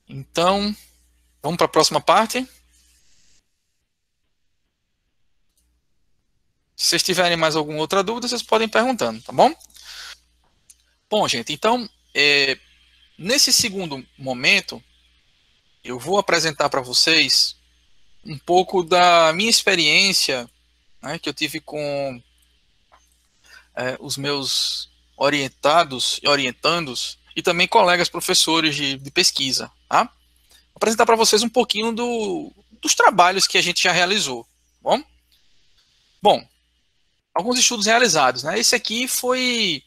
Então, vamos para a próxima parte. Se vocês tiverem mais alguma outra dúvida, vocês podem ir perguntando, tá bom? Bom, gente, então, nesse segundo momento, eu vou apresentar para vocês um pouco da minha experiência, né, que eu tive com os meus orientados e orientandos e também colegas professores de pesquisa, tá? Vou apresentar para vocês um pouquinho dos trabalhos que a gente já realizou, tá bom? Bom, alguns estudos realizados, né? Esse aqui foi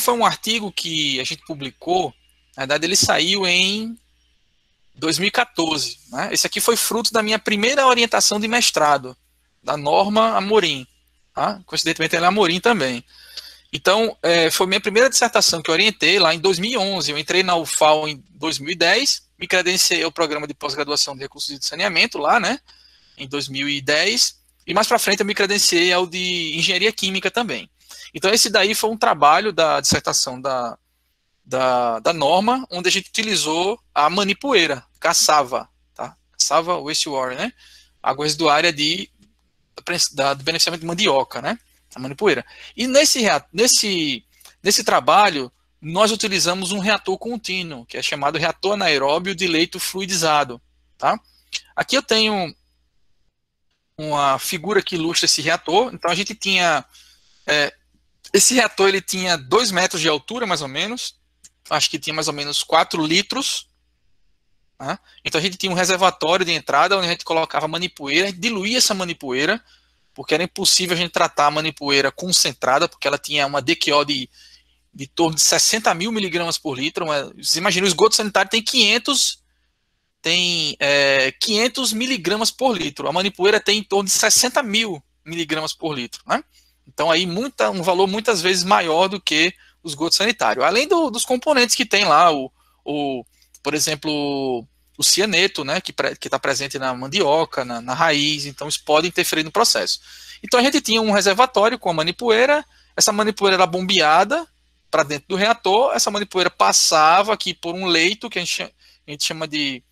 um artigo que a gente publicou, na verdade ele saiu em 2014, né? Esse aqui foi fruto da minha primeira orientação de mestrado, da Norma Amorim, tá? Coincidentemente ela é Amorim também. Então, foi minha primeira dissertação que eu orientei lá em 2011. Eu entrei na UFAL em 2010, me credenciei ao programa de pós-graduação de recursos de saneamento lá, né, em 2010, e mais para frente eu me credenciei ao de engenharia química também. Então, esse daí foi um trabalho da dissertação da Norma, onde a gente utilizou a manipoeira, caçava, tá? Caçava wastewater, né? Água residuária do beneficiamento de mandioca, né? A manipoeira. E nesse trabalho, nós utilizamos um reator contínuo, que é chamado reator anaeróbio de leito fluidizado, tá? Aqui eu tenho uma figura que ilustra esse reator. Então a gente tinha esse reator, ele tinha 2 metros de altura, mais ou menos. Acho que tinha mais ou menos 4 litros. Tá? Então a gente tinha um reservatório de entrada, onde a gente colocava manipoeira, diluía essa manipoeira, porque era impossível a gente tratar a manipoeira concentrada, porque ela tinha uma DQO de torno de 60 mil miligramas por litro. Você imagina, o esgoto sanitário tem 500 miligramas por litro. A manipoeira tem em torno de 60 mil miligramas por litro. Né? Então aí um valor muitas vezes maior do que o esgoto sanitário. Além dos componentes que tem lá, por exemplo, o cianeto, né, que está presente na mandioca, na raiz, então isso pode interferir no processo. Então a gente tinha um reservatório com a manipoeira, essa manipoeira era bombeada para dentro do reator, essa manipoeira passava aqui por um leito, que a gente chama de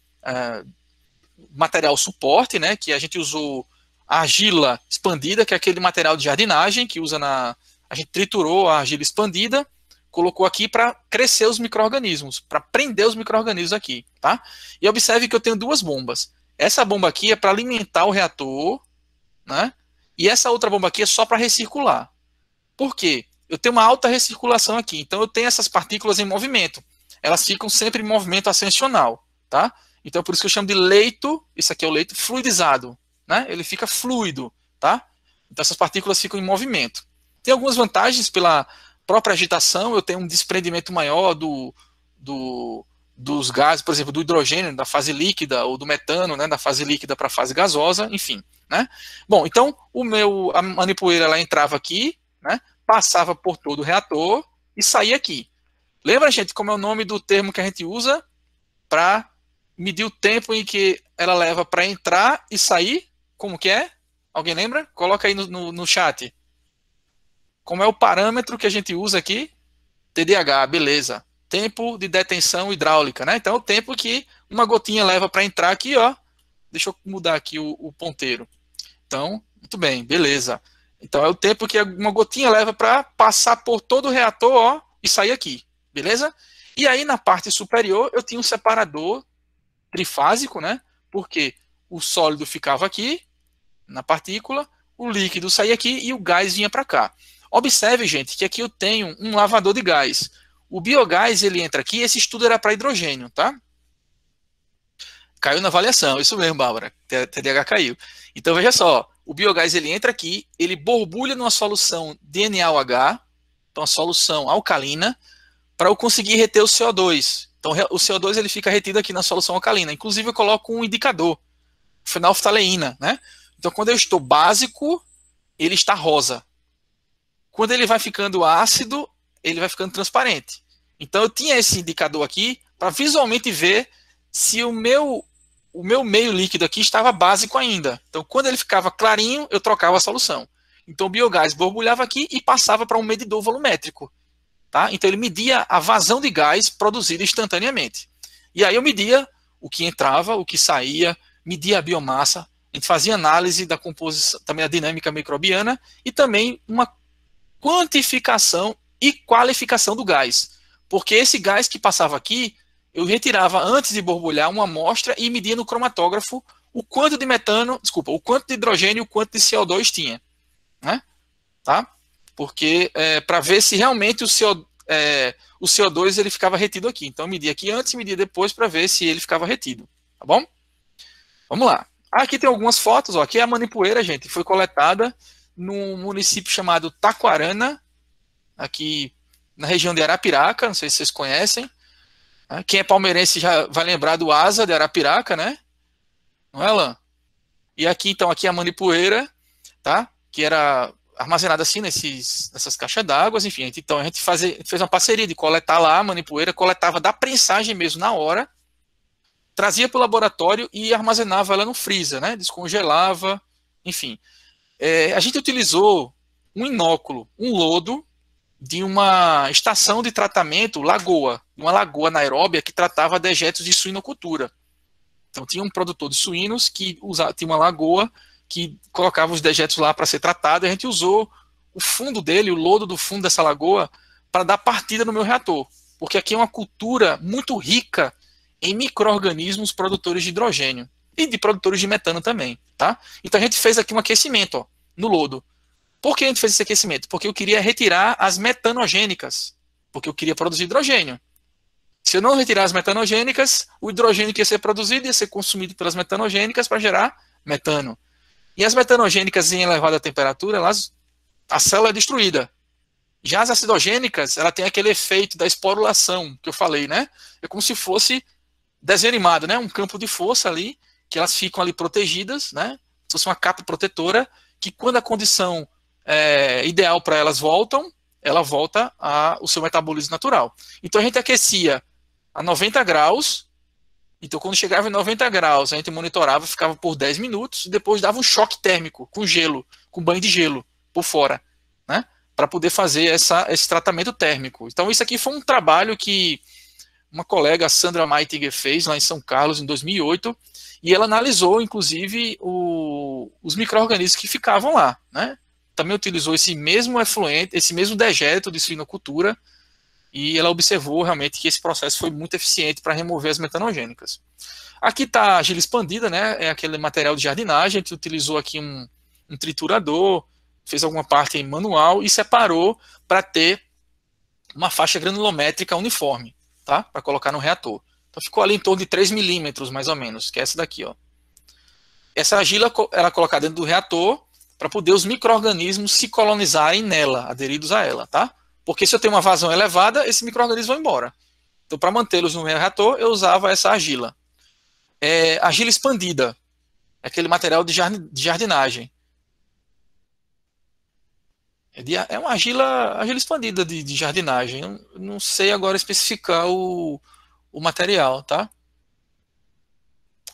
material suporte, né, que a gente usou argila expandida, que é aquele material de jardinagem, que a gente triturou a argila expandida, colocou aqui para crescer os micro-organismos, para prender os micro-organismos aqui, tá? E observe que eu tenho 2 bombas. Essa bomba aqui é para alimentar o reator, né? E essa outra bomba aqui é só para recircular. Por quê? Eu tenho uma alta recirculação aqui, então eu tenho essas partículas em movimento. Elas ficam sempre em movimento ascensional, tá? Então por isso que eu chamo de leito, isso aqui é o leito fluidizado, né? Ele fica fluido, tá? Então essas partículas ficam em movimento. Tem algumas vantagens pela própria agitação, eu tenho um desprendimento maior dos gases, por exemplo, do hidrogênio da fase líquida, ou do metano, né, da fase líquida para a fase gasosa, enfim. Né? Bom, então a manipoeira ela entrava aqui, né, passava por todo o reator e saía aqui. Lembra, gente, como é o nome do termo que a gente usa para medir o tempo em que ela leva para entrar e sair? Como que é? Alguém lembra? Coloca aí no chat. Como é o parâmetro que a gente usa aqui? TDH, beleza. Tempo de detenção hidráulica, né? Então, é o tempo que uma gotinha leva para entrar aqui, ó. Deixa eu mudar aqui o ponteiro. Então, muito bem, beleza. Então, é o tempo que uma gotinha leva para passar por todo o reator, ó, e sair aqui, beleza? E aí, na parte superior, eu tinha um separador trifásico, né? Porque o sólido ficava aqui, na partícula, o líquido saía aqui e o gás vinha para cá. Observe, gente, que aqui eu tenho um lavador de gás. O biogás, ele entra aqui, esse estudo era para hidrogênio, tá? Caiu na avaliação, isso mesmo, Bárbara, TDH caiu. Então, veja só, o biogás, ele entra aqui, ele borbulha numa solução de NaOH, então a solução alcalina, para eu conseguir reter o CO2. Então, o CO2, ele fica retido aqui na solução alcalina. Inclusive, eu coloco um indicador, fenolftaleína, né? Então, quando eu estou básico, ele está rosa. Quando ele vai ficando ácido, ele vai ficando transparente. Então eu tinha esse indicador aqui para visualmente ver se o meu meio líquido aqui estava básico ainda. Então quando ele ficava clarinho, eu trocava a solução. Então o biogás borbulhava aqui e passava para um medidor volumétrico. Tá? Então ele media a vazão de gás produzida instantaneamente. E aí eu media o que entrava, o que saía, media a biomassa, a gente fazia análise da composição, também a dinâmica microbiana e também uma quantificação e qualificação do gás. Porque esse gás que passava aqui, eu retirava antes de borbulhar uma amostra e media no cromatógrafo o quanto de metano, desculpa, o quanto de hidrogênio e o quanto de CO2 tinha, né? Tá? Porque para ver se realmente o CO2 ele ficava retido aqui. Então, eu media aqui antes e media depois para ver se ele ficava retido. Tá bom? Vamos lá. Aqui tem algumas fotos. Ó. Aqui é a manipoeira, gente. Foi coletada num município chamado Taquarana, aqui na região de Arapiraca. Não sei se vocês conhecem. Quem é palmeirense já vai lembrar do Asa de Arapiraca, né? Não é, Alan? E aqui, então, aqui é a manipoeira, tá? Que era armazenada assim nessas caixas d'água, enfim. Então a gente fez uma parceria de coletar lá a manipoeira, coletava da prensagem mesmo na hora, trazia para o laboratório e armazenava ela no freezer, né? Descongelava, enfim. A gente utilizou um inóculo, um lodo de uma estação de tratamento, uma lagoa anaeróbia que tratava dejetos de suinocultura. Então tinha um produtor de suínos que tinha uma lagoa que colocava os dejetos lá para ser tratado, e a gente usou o fundo dele, o lodo do fundo dessa lagoa, para dar partida no meu reator. Porque aqui é uma cultura muito rica em micro-organismos produtores de hidrogênio e de produtores de metano também, tá? Então a gente fez aqui um aquecimento, ó, no lodo. Por que a gente fez esse aquecimento? Porque eu queria retirar as metanogênicas, porque eu queria produzir hidrogênio. Se eu não retirar as metanogênicas, o hidrogênio que ia ser produzido ia ser consumido pelas metanogênicas para gerar metano. E as metanogênicas em elevada temperatura, a célula é destruída. Já as acidogênicas, ela tem aquele efeito da esporulação que eu falei, né? É como se fosse desenho animado, né? Um campo de força ali, que elas ficam ali protegidas, né? Se fosse uma capa protetora, que quando a condição ideal para elas ela volta ao seu metabolismo natural. Então a gente aquecia a 90 graus. Então, quando chegava em 90 graus, a gente monitorava, ficava por 10 minutos, e depois dava um choque térmico com gelo, com banho de gelo por fora, né? Para poder fazer esse tratamento térmico. Então, isso aqui foi um trabalho que uma colega, a Sandra Meitiger, fez lá em São Carlos, em 2008, e ela analisou, inclusive, os micro-organismos que ficavam lá, né? Também utilizou esse mesmo efluente, esse mesmo dejeto de suinocultura, e ela observou realmente que esse processo foi muito eficiente para remover as metanogênicas. Aqui está a argila expandida, né? É aquele material de jardinagem. A gente utilizou aqui um triturador, fez alguma parte manual e separou para ter uma faixa granulométrica uniforme, tá? Para colocar no reator. Então ficou ali em torno de 3 milímetros, mais ou menos, que é essa daqui, ó. Essa argila ela é colocada dentro do reator para poder os micro-organismos se colonizarem nela, aderidos a ela, tá? Porque se eu tenho uma vazão elevada, esses micro-organismos vão embora. Então, para mantê-los no meu reator, eu usava essa argila. Argila expandida, é aquele material de jardinagem. É uma argila expandida de jardinagem. Não sei agora especificar o material, tá?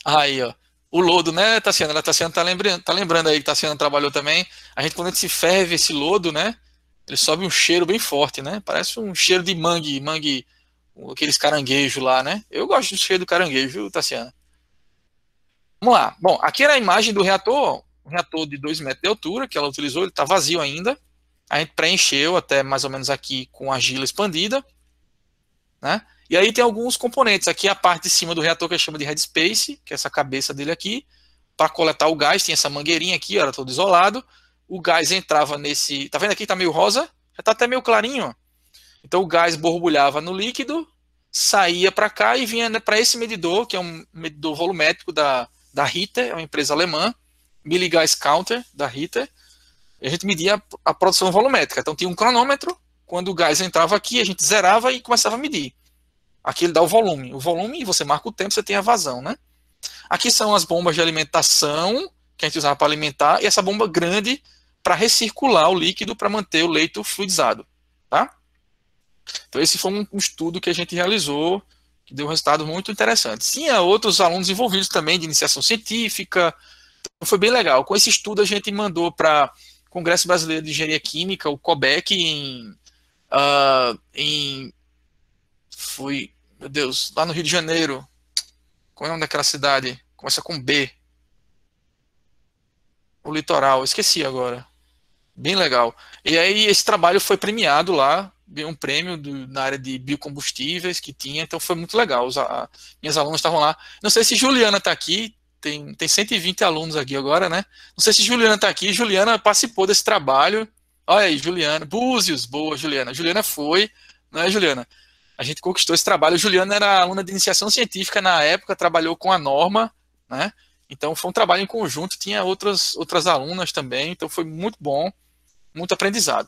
Aí, ó. O lodo, né, Tassiana? A Tassiana tá lembrando aí que a Tassiana trabalhou também. Quando a gente se ferve esse lodo, né? Ele sobe um cheiro bem forte, né? Parece um cheiro de mangue, aqueles caranguejos lá, né? Eu gosto do cheiro do caranguejo, viu, Tassiana? Vamos lá. Bom, aqui era a imagem do reator, um reator de 2 metros de altura que ela utilizou, ele está vazio ainda. A gente preencheu até mais ou menos aqui com argila expandida, né? E aí tem alguns componentes. Aqui a parte de cima do reator que a gente chama de headspace, que é essa cabeça dele aqui, para coletar o gás, tem essa mangueirinha aqui, era todo isolado. O gás entrava nesse... Tá vendo aqui? Tá meio rosa? Já tá até meio clarinho. Então o gás borbulhava no líquido, saía para cá e vinha para esse medidor, que é um medidor volumétrico da Ritter, é uma empresa alemã, Milligas Counter, da Ritter. E a gente media a produção volumétrica. Então tinha um cronômetro, quando o gás entrava aqui, a gente zerava e começava a medir. Aqui ele dá o volume. O volume, você marca o tempo, você tem a vazão, né? Aqui são as bombas de alimentação, que a gente usava para alimentar, e essa bomba grande para recircular o líquido para manter o leito fluidizado, tá? Então esse foi um estudo que a gente realizou, que deu um resultado muito interessante. Tinha outros alunos envolvidos também de iniciação científica, então foi bem legal. Com esse estudo a gente mandou para o Congresso Brasileiro de Engenharia Química, o COBEC, foi, meu Deus, lá no Rio de Janeiro, Qual é o nome daquela cidade? Começa com B. O litoral, esqueci agora. Bem legal. E aí esse trabalho foi premiado lá, ganhou um prêmio na área de biocombustíveis que tinha, então foi muito legal. Minhas alunas estavam lá. Não sei se Juliana está aqui, tem 120 alunos aqui agora, né? Não sei se Juliana está aqui. Juliana participou desse trabalho. Olha aí, Juliana. Búzios, boa, Juliana. Juliana foi, não é, Juliana? A gente conquistou esse trabalho. Juliana era aluna de iniciação científica na época, trabalhou com a Norma, né? Então foi um trabalho em conjunto, tinha outras alunas também, então foi muito bom, muito aprendizado.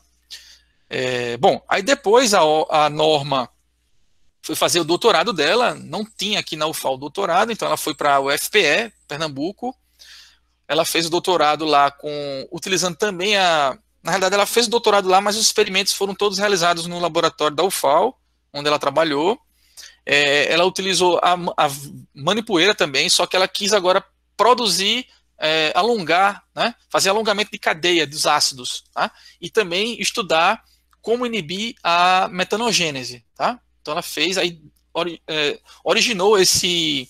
Bom, aí depois a Norma foi fazer o doutorado dela, não tinha aqui na UFAL o doutorado, então ela foi para a UFPE, Pernambuco. Ela fez o doutorado lá utilizando também na realidade ela fez o doutorado lá, mas os experimentos foram todos realizados no laboratório da UFAL, onde ela trabalhou. Ela utilizou a manipoeira também, só que ela quis agora produzir, alongar, né, fazer alongamento de cadeia dos ácidos, tá? E também estudar como inibir a metanogênese, tá? Então ela fez, aí originou esse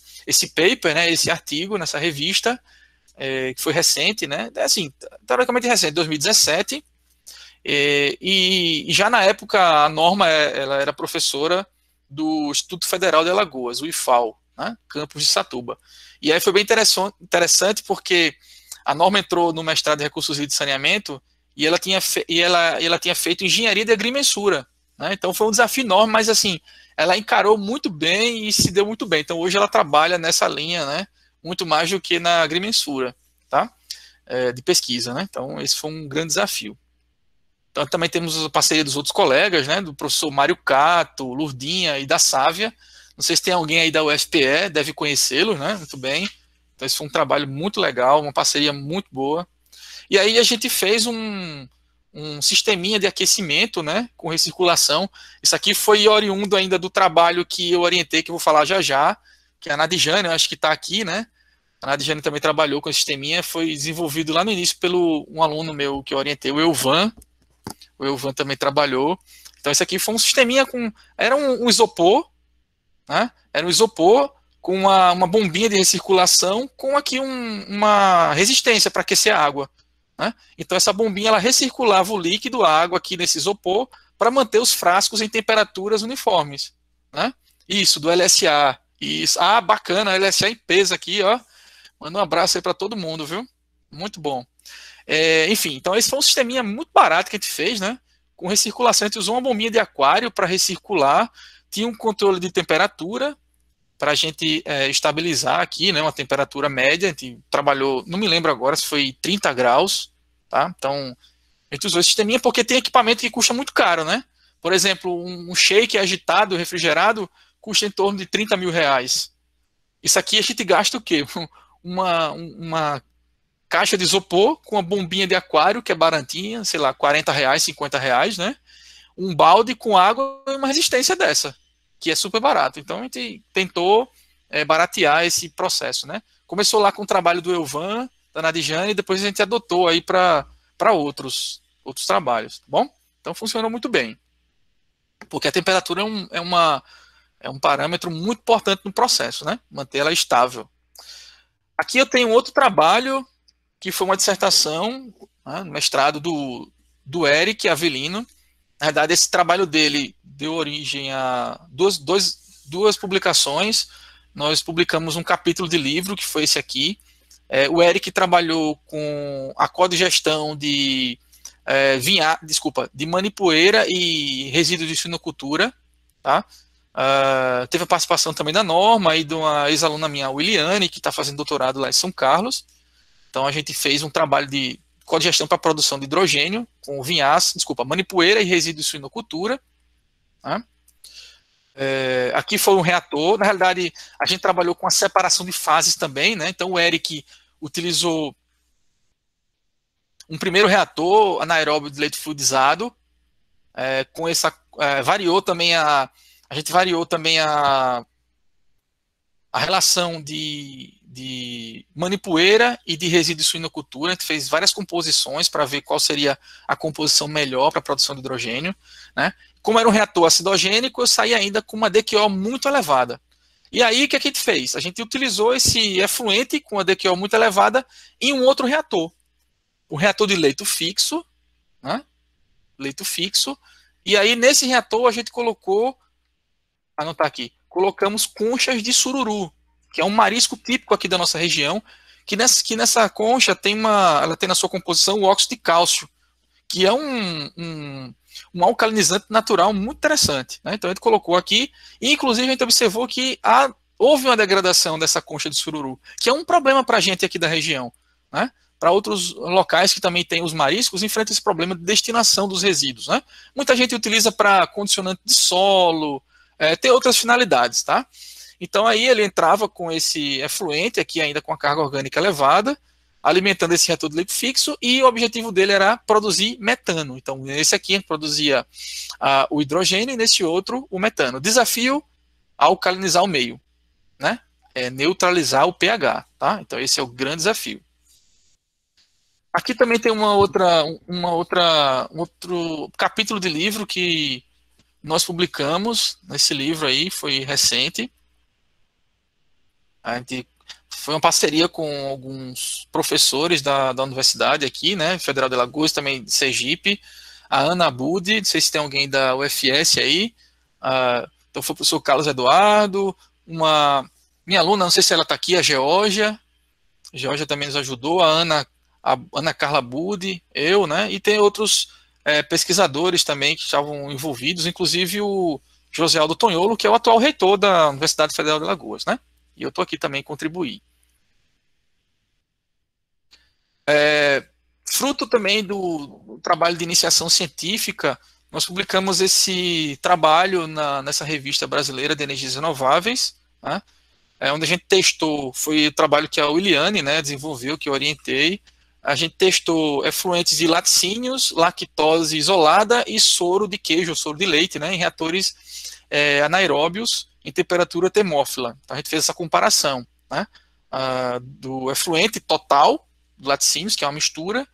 paper, né, esse artigo nessa revista, que foi recente, né, assim, teoricamente recente, 2017, e já na época a Norma ela era professora do Instituto Federal de Alagoas, o IFAL, né, campus de Satuba. E aí foi bem interessante porque a Norma entrou no mestrado em recursos hídricos e saneamento e ela tinha feito engenharia de agrimensura, né? Então foi um desafio enorme, mas assim, ela encarou muito bem e se deu muito bem. Então hoje ela trabalha nessa linha, né, muito mais do que na agrimensura, tá? De pesquisa, né? Então esse foi um grande desafio. Então também temos a parceria dos outros colegas, né, do professor Mário Cato, Lurdinha e da Sávia. Não sei se tem alguém aí da UFPE, deve conhecê-lo, né? Muito bem. Então, esse foi um trabalho muito legal, uma parceria muito boa. E aí a gente fez um sisteminha de aquecimento, né? Com recirculação. Isso aqui foi oriundo ainda do trabalho que eu orientei, que eu vou falar já já, que a Nadijane, eu acho que está aqui, né? A Nadijane também trabalhou com esse sisteminha, foi desenvolvido lá no início pelo um aluno meu que eu orientei, o Elvan. O Elvan também trabalhou. Então, esse aqui foi um sisteminha era um isopor, né? Era um isopor com uma bombinha de recirculação com aqui uma resistência para aquecer a água, né? Então essa bombinha ela recirculava o líquido, a água aqui nesse isopor para manter os frascos em temperaturas uniformes, né? Isso, do LSA. Isso. Ah, bacana, LSA em peso aqui, ó. Manda um abraço aí para todo mundo, viu? Muito bom. Enfim, então esse foi um sisteminha muito barato que a gente fez, né? Com recirculação, a gente usou uma bombinha de aquário para recircular, tinha um controle de temperatura para a gente estabilizar aqui, né, uma temperatura média. A gente trabalhou, não me lembro agora se foi 30 graus, tá? Então, a gente usou esse sisteminha porque tem equipamento que custa muito caro, né? Por exemplo, um shake agitado, refrigerado, custa em torno de 30 mil reais. Isso aqui a gente gasta o quê? Uma caixa de isopor com uma bombinha de aquário, que é baratinha, sei lá, 40 reais, 50 reais, né? Um balde com água e uma resistência dessa, que é super barato. Então a gente tentou baratear esse processo, né? Começou lá com o trabalho do Elvan, da Nadijane, e depois a gente adotou aí para outros trabalhos, tá bom? Então funcionou muito bem. Porque a temperatura é um parâmetro muito importante no processo, né? Manter ela estável. Aqui eu tenho outro trabalho, que foi uma dissertação, né, mestrado do Eric Avelino. Na verdade, esse trabalho dele deu origem a duas publicações. Nós publicamos um capítulo de livro, que foi esse aqui. O Eric trabalhou com a codigestão de de manipoeira e resíduos de suinocultura, tá? Teve a participação também da Norma e de uma ex-aluna minha, Williane, que está fazendo doutorado lá em São Carlos. Então a gente fez um trabalho de codigestão para a produção de hidrogênio com manipoeira e resíduos de suinocultura. Tá? Aqui foi um reator. Na realidade, a gente trabalhou com a separação de fases também, né? Então o Eric utilizou um primeiro reator anaeróbio de leite fluidizado, com essa variou também a gente variou também a relação de manipoeira e de resíduo de suinocultura. A gente fez várias composições para ver qual seria a composição melhor para a produção de hidrogênio, né? Como era um reator acidogênico, eu saí ainda com uma DQO muito elevada. E aí, o que a gente fez? A gente utilizou esse efluente com a DQO muito elevada em um outro reator. Um reator de leito fixo, né? Leito fixo. E aí, nesse reator, a gente colocou, anotar aqui, colocamos conchas de sururu, que é um marisco típico aqui da nossa região, que nessa concha ela tem na sua composição o óxido de cálcio, que é um alcalinizante natural muito interessante, né? Então a gente colocou aqui, e inclusive a gente observou que houve uma degradação dessa concha de sururu, que é um problema para a gente aqui da região, né? Para outros locais que também têm os mariscos, enfrentam esse problema de destinação dos resíduos, né? Muita gente utiliza para condicionante de solo, tem outras finalidades, tá? Então aí ele entrava com esse efluente aqui ainda com a carga orgânica elevada, alimentando esse reator de leito fixo, e o objetivo dele era produzir metano. Então, nesse aqui a gente produzia o hidrogênio e nesse outro o metano. Desafio: alcalinizar o meio, né? Neutralizar o pH, tá? Então esse é o grande desafio. Aqui também tem um outro capítulo de livro que nós publicamos. Nesse livro aí, foi recente. A gente foi uma parceria com alguns professores da universidade aqui, né, Federal de Alagoas, também de Sergipe, a Ana Budi, não sei se tem alguém da UFS aí, então foi o professor Carlos Eduardo, minha aluna, não sei se ela está aqui, a Georgia também nos ajudou, a Ana Carla Budi, eu, né, e tem outros pesquisadores também que estavam envolvidos, inclusive o José Aldo Tonholo, que é o atual reitor da Universidade Federal de Alagoas, né? E eu estou aqui também contribuir. Fruto também do trabalho de iniciação científica, nós publicamos esse trabalho nessa revista brasileira de energias renováveis, né? Onde a gente testou, foi o trabalho que a Williane, né, desenvolveu, que eu orientei. A gente testou efluentes de laticínios, lactose isolada e soro de queijo, soro de leite, né, em reatores anaeróbios em temperatura termófila. Então a gente fez essa comparação, né, do efluente total do laticínios, que é uma mistura,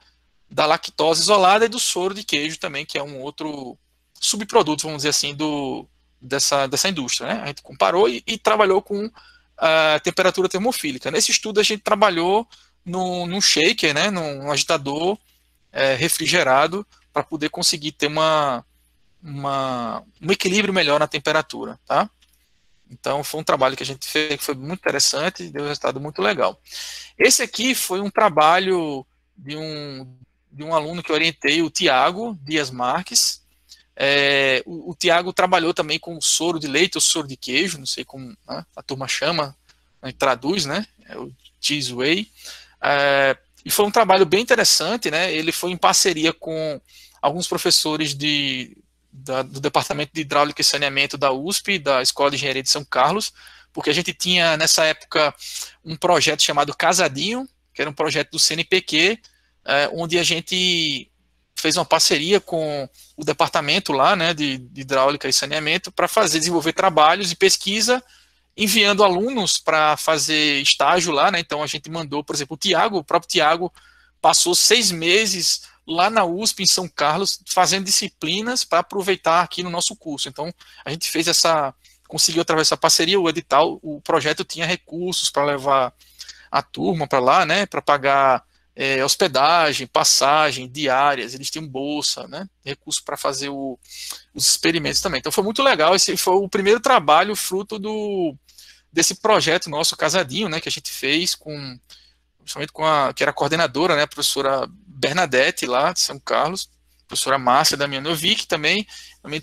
da lactose isolada e do soro de queijo também, que é um outro subproduto, vamos dizer assim, dessa indústria, né? A gente comparou e trabalhou com a temperatura termofílica. Nesse estudo a gente trabalhou num shaker, né, num agitador refrigerado, para poder conseguir ter um equilíbrio melhor na temperatura, tá? Então foi um trabalho que a gente fez que foi muito interessante e deu um resultado muito legal. Esse aqui foi um trabalho de um aluno que eu orientei, o Tiago Dias Marques. O Tiago trabalhou também com soro de leite ou soro de queijo, não sei como, né, a turma chama, né, traduz, né? É o cheese whey. E foi um trabalho bem interessante, né? Ele foi em parceria com alguns professores do Departamento de Hidráulica e Saneamento da USP, da Escola de Engenharia de São Carlos, porque a gente tinha, nessa época, um projeto chamado Casadinho, que era um projeto do CNPq, onde a gente fez uma parceria com o departamento lá, né, de Hidráulica e Saneamento, para desenvolver trabalhos de pesquisa, enviando alunos para fazer estágio lá, né? Então a gente mandou, por exemplo, o próprio Tiago passou 6 meses lá na USP, em São Carlos, fazendo disciplinas para aproveitar aqui no nosso curso. Então, a gente conseguiu através dessa parceria, o edital, o projeto tinha recursos para levar a turma para lá, né, para pagar hospedagem, passagem, diárias, eles tinham bolsa, né, recurso para fazer os experimentos também. Então, foi muito legal, esse foi o primeiro trabalho fruto desse projeto nosso, Casadinho, né, que a gente fez principalmente que era a coordenadora, né, a professora Bernadette, lá de São Carlos, a professora Márcia Damianovic, também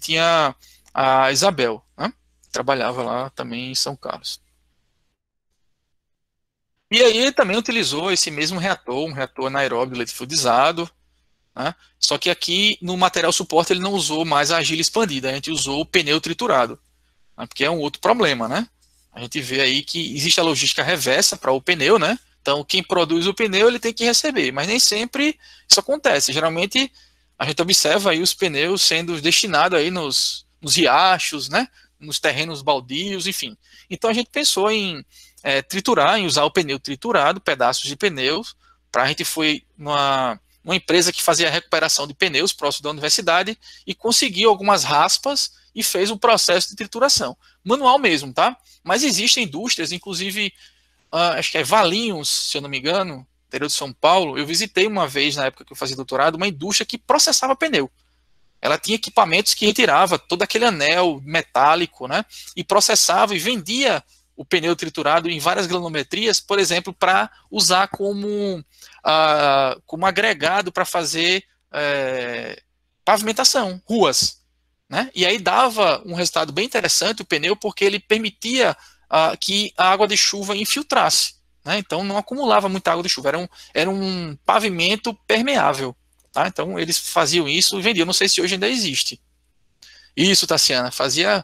tinha a Isabel, né, que trabalhava lá também em São Carlos. E aí ele também utilizou esse mesmo reator, um reator anaeróbio leite fluidizado, né, só que aqui no material suporte ele não usou mais a argila expandida, a gente usou o pneu triturado, né, porque é um outro problema, né? A gente vê aí que existe a logística reversa para o pneu, né? Então, quem produz o pneu, ele tem que receber, mas nem sempre isso acontece. Geralmente, a gente observa aí os pneus sendo destinados aí nos riachos, né, nos terrenos baldios, enfim. Então, a gente pensou em triturar, em usar o pneu triturado, pedaços de pneus, a gente foi numa uma empresa que fazia recuperação de pneus próximo da universidade e conseguiu algumas raspas e fez um processo de trituração. Manual mesmo, tá? Mas existem indústrias, inclusive, acho que é Valinhos, se eu não me engano, interior de São Paulo. Eu visitei uma vez, na época que eu fazia doutorado, uma indústria que processava pneu. Ela tinha equipamentos que retirava todo aquele anel metálico, né? E processava e vendia o pneu triturado em várias granometrias, por exemplo, para usar como agregado para fazer pavimentação, ruas, né? E aí dava um resultado bem interessante o pneu, porque ele permitia que a água de chuva infiltrasse, né? Então não acumulava muita água de chuva, era um pavimento permeável, tá? Então eles faziam isso e vendiam. Não sei se hoje ainda existe. Isso, Tassiana, fazia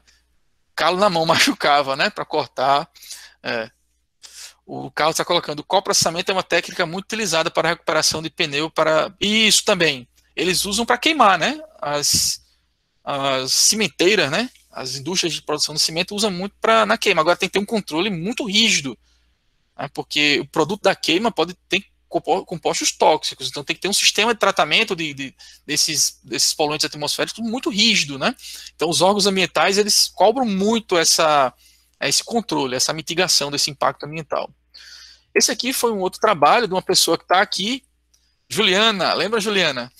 calo na mão, machucava, né, para cortar. O Carlos está colocando, o coprocessamento é uma técnica muito utilizada para recuperação de pneu, para isso também. Eles usam para queimar, né, as cimenteiras, né, as indústrias de produção de cimento usam muito na queima. Agora tem que ter um controle muito rígido, né, porque o produto da queima pode ter compostos tóxicos, então tem que ter um sistema de tratamento desses poluentes atmosféricos muito rígido, né? Então os órgãos ambientais, eles cobram muito esse controle, essa mitigação desse impacto ambiental. Esse aqui foi um outro trabalho de uma pessoa que está aqui, Juliana, lembra Juliana?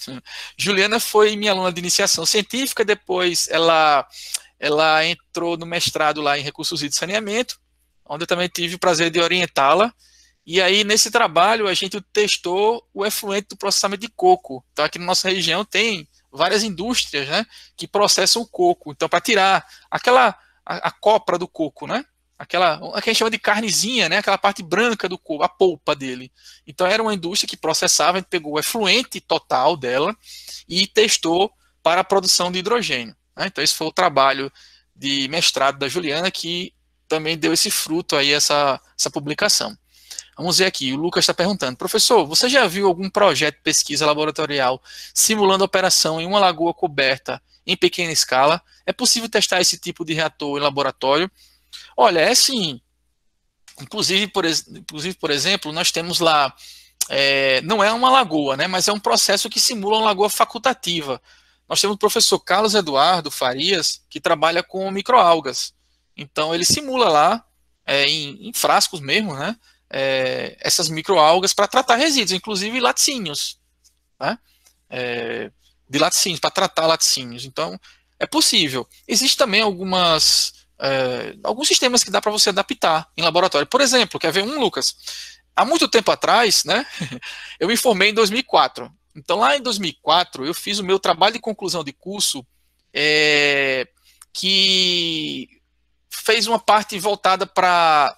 Juliana foi minha aluna de iniciação científica, depois ela entrou no mestrado lá em recursos hídricos e saneamento, onde eu também tive o prazer de orientá-la. E aí, nesse trabalho, a gente testou o efluente do processamento de coco. Então, aqui na nossa região tem várias indústrias, né, que processam o coco. Então, para tirar a copra do coco, né, aquela que a gente chama de carnezinha, né, aquela parte branca do coco, a polpa dele. Então, era uma indústria que processava, a gente pegou o efluente total dela e testou para a produção de hidrogênio, né? Então, esse foi o trabalho de mestrado da Juliana, que também deu esse fruto aí, essa publicação. Vamos ver aqui, o Lucas está perguntando, professor, você já viu algum projeto de pesquisa laboratorial simulando operação em uma lagoa coberta em pequena escala? É possível testar esse tipo de reator em laboratório? Olha, é sim. Inclusive, por exemplo, nós temos lá, não é uma lagoa, né, mas é um processo que simula uma lagoa facultativa. Nós temos o professor Carlos Eduardo Farias, que trabalha com microalgas. Então, ele simula lá, em frascos mesmo, né, essas microalgas para tratar resíduos, inclusive laticínios, né? De laticínios, para tratar laticínios. Então, é possível. Existem também alguns sistemas que dá para você adaptar em laboratório. Por exemplo, quer ver um, Lucas? Há muito tempo atrás, né, eu me formei em 2004. Então, lá em 2004, eu fiz o meu trabalho de conclusão de curso, que fez uma parte voltada para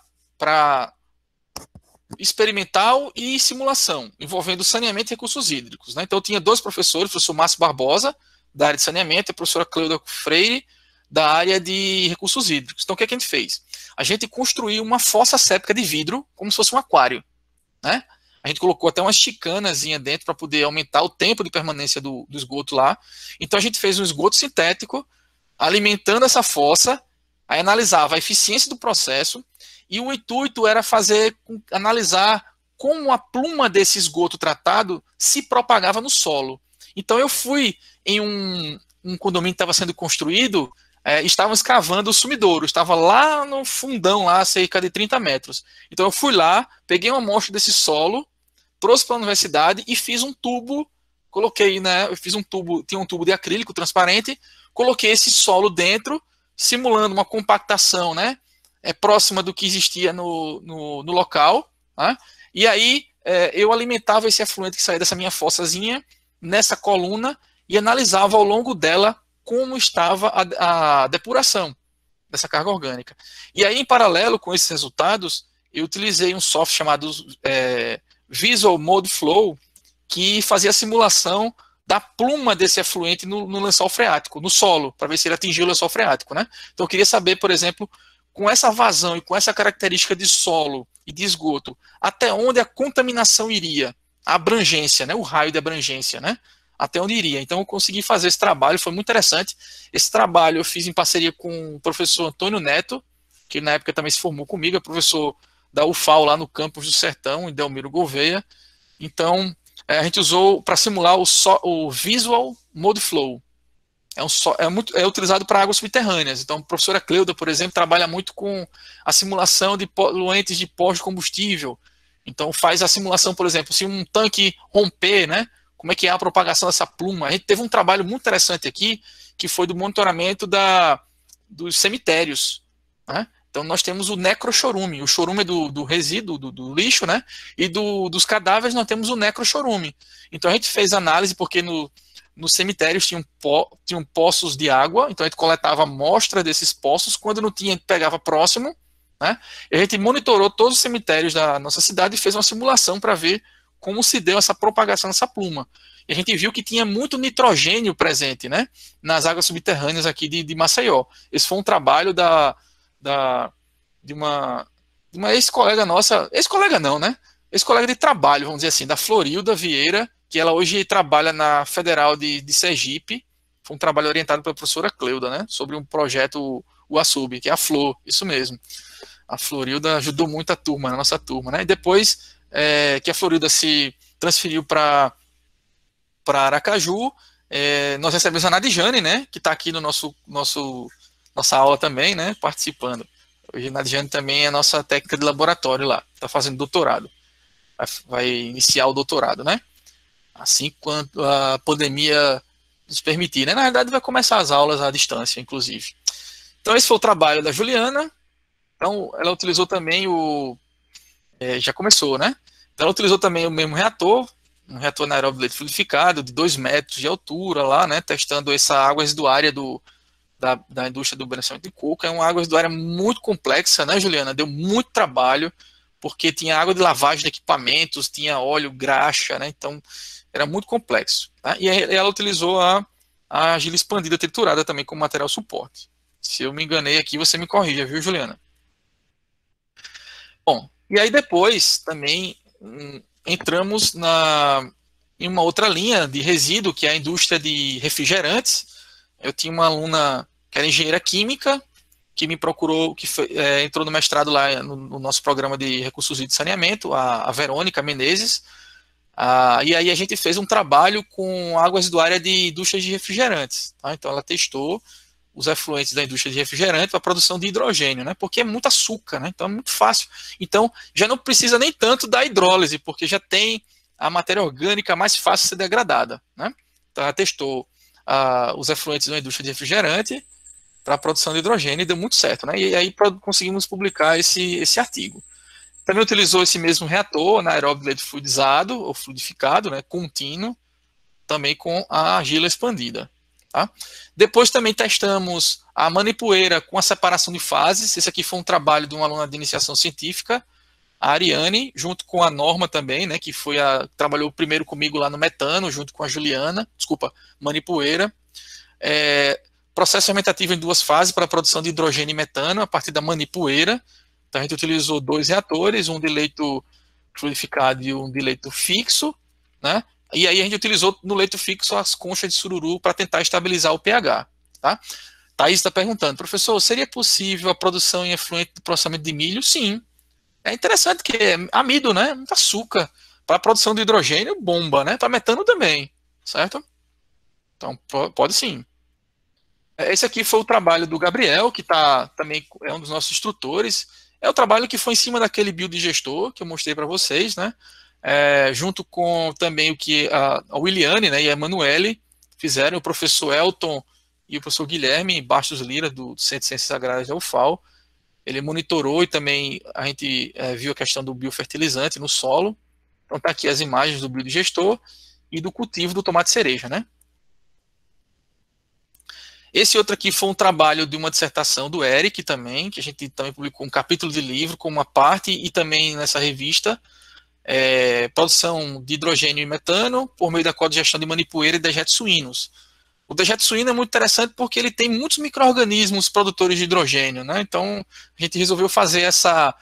experimental e simulação, envolvendo saneamento e recursos hídricos, né? Então eu tinha dois professores, o professor Márcio Barbosa, da área de saneamento, e a professora Cleuda Freire, da área de recursos hídricos. Então o que a gente fez? A gente construiu uma fossa séptica de vidro, como se fosse um aquário, né? A gente colocou até uma chicanazinha dentro para poder aumentar o tempo de permanência do esgoto lá. Então a gente fez um esgoto sintético, alimentando essa fossa, aí analisava a eficiência do processo, e o intuito era analisar como a pluma desse esgoto tratado se propagava no solo. Então eu fui em um condomínio que estava sendo construído, estavam escavando o sumidouro, estava lá no fundão, lá, cerca de 30 metros. Então eu fui lá, peguei uma amostra desse solo, trouxe para a universidade e fiz um tubo, coloquei, né, eu fiz um tubo, tinha um tubo de acrílico transparente, coloquei esse solo dentro, simulando uma compactação, né, próxima do que existia no local, né? E aí eu alimentava esse efluente que saía dessa minha fossazinha nessa coluna e analisava ao longo dela como estava a depuração dessa carga orgânica. E aí, em paralelo com esses resultados, eu utilizei um software chamado Visual Mode Flow, que fazia a simulação da pluma desse efluente no lençol freático, no solo, para ver se ele atingiu o lençol freático, né? Então eu queria saber, por exemplo, com essa vazão e com essa característica de solo e de esgoto, até onde a contaminação iria, a abrangência, né, o raio de abrangência, né, até onde iria. Então eu consegui fazer esse trabalho, foi muito interessante. Esse trabalho eu fiz em parceria com o professor Antônio Neto, que na época também se formou comigo, é professor da UFAL lá no campus do Sertão, em Delmiro Gouveia. Então a gente usou para simular o Visual Mode Flow. É utilizado para águas subterrâneas. Então, a professora Cleuda, por exemplo, trabalha muito com a simulação de poluentes de pós-combustível. Então, faz a simulação, por exemplo, se um tanque romper, né? Como é que é a propagação dessa pluma? A gente teve um trabalho muito interessante aqui, que foi do monitoramento dos cemitérios, né? Então, nós temos o necrochorume. O chorume é do resíduo, do lixo, né? E dos cadáveres nós temos o necrochorume. Então, a gente fez análise, porque nos cemitérios tinham poços de água, então a gente coletava amostra desses poços, quando não tinha, a gente pegava próximo, né? E a gente monitorou todos os cemitérios da nossa cidade e fez uma simulação para ver como se deu essa propagação dessa pluma. E a gente viu que tinha muito nitrogênio presente, né, nas águas subterrâneas aqui de Maceió. Esse foi um trabalho de uma ex-colega nossa, ex-colega não, né? Ex-colega de trabalho, vamos dizer assim, da Florilda Vieira, que ela hoje trabalha na Federal de Sergipe. Foi um trabalho orientado pela professora Cleuda, né, sobre um projeto, o ASUB, que é a Flor, isso mesmo. A Florilda ajudou muito a turma, a nossa turma, né? E depois que a Florilda se transferiu para Aracaju, nós recebemos a Nadjane, né, que está aqui no nossa aula também, né, participando. Hoje a Nadjane também é a nossa técnica de laboratório lá, está fazendo doutorado. Vai iniciar o doutorado, né? Assim quando a pandemia nos permitir, né? Na verdade, vai começar as aulas à distância, inclusive. Então, esse foi o trabalho da Juliana. Então, ela utilizou também já começou, né? Então, ela utilizou também o mesmo reator, um reator anaeróbio de leite fluidificado, de 2 metros de altura lá, né? Testando essa água residuária da indústria do beneficiamento de coco. É uma água residuária muito complexa, né, Juliana? Deu muito trabalho, porque tinha água de lavagem de equipamentos, tinha óleo, graxa, né? Então, era muito complexo. Tá? E ela utilizou a argila expandida triturada também como material suporte. Se eu me enganei aqui, você me corrija, viu, Juliana? Bom, e aí depois também entramos em uma outra linha de resíduo, que é a indústria de refrigerantes. Eu tinha uma aluna que era engenheira química, que me procurou, que entrou no mestrado lá no nosso programa de recursos e de saneamento, a Verônica Menezes. E aí a gente fez um trabalho com água residuária de indústrias de refrigerantes. Tá? Então ela testou os efluentes da indústria de refrigerante para a produção de hidrogênio, né? Porque é muito açúcar, né? Então é muito fácil. Então já não precisa nem tanto da hidrólise, porque já tem a matéria orgânica mais fácil de ser degradada, né? Então ela testou os efluentes da indústria de refrigerante para a produção de hidrogênio e deu muito certo, né? E aí conseguimos publicar esse artigo. Também utilizou esse mesmo reator anaeróbio de leite fluidizado ou fluidificado, né, contínuo, também com a argila expandida. Tá? Depois também testamos a manipoeira com a separação de fases. Esse aqui foi um trabalho de uma aluna de iniciação científica, a Ariane, junto com a Norma também, né, que trabalhou primeiro comigo lá no metano, junto com a Juliana, manipoeira. Processo fermentativo em 2 fases para a produção de hidrogênio e metano a partir da manipoeira. Então a gente utilizou 2 reatores, um de leito fluidificado e um de leito fixo, né? E aí a gente utilizou no leito fixo as conchas de sururu para tentar estabilizar o pH. Tá? Thaís está perguntando, professor, seria possível a produção em efluente do processamento de milho? Sim. É interessante que é amido, né? Muito açúcar. Para a produção de hidrogênio, bomba, né? Para metano também, certo? Então pode sim. Esse aqui foi o trabalho do Gabriel, que também é um dos nossos instrutores. É o trabalho que foi em cima daquele biodigestor que eu mostrei para vocês, né? Junto com também o que a Williane, né, e a Emanuele fizeram, o professor Elton e o professor Guilherme Bastos Lira, do Centro de Ciências Agrárias da UFAL. Ele monitorou e também a gente viu a questão do biofertilizante no solo. Então tá aqui as imagens do biodigestor e do cultivo do tomate cereja, né? Esse outro aqui foi um trabalho de uma dissertação do Eric também, que a gente também publicou um capítulo de livro com uma parte, e também nessa revista, produção de hidrogênio e metano por meio da codigestão de manipoeira e dejetos suínos. O dejeto suíno é muito interessante porque ele tem muitos micro-organismos produtores de hidrogênio, né? Então a gente resolveu fazer essa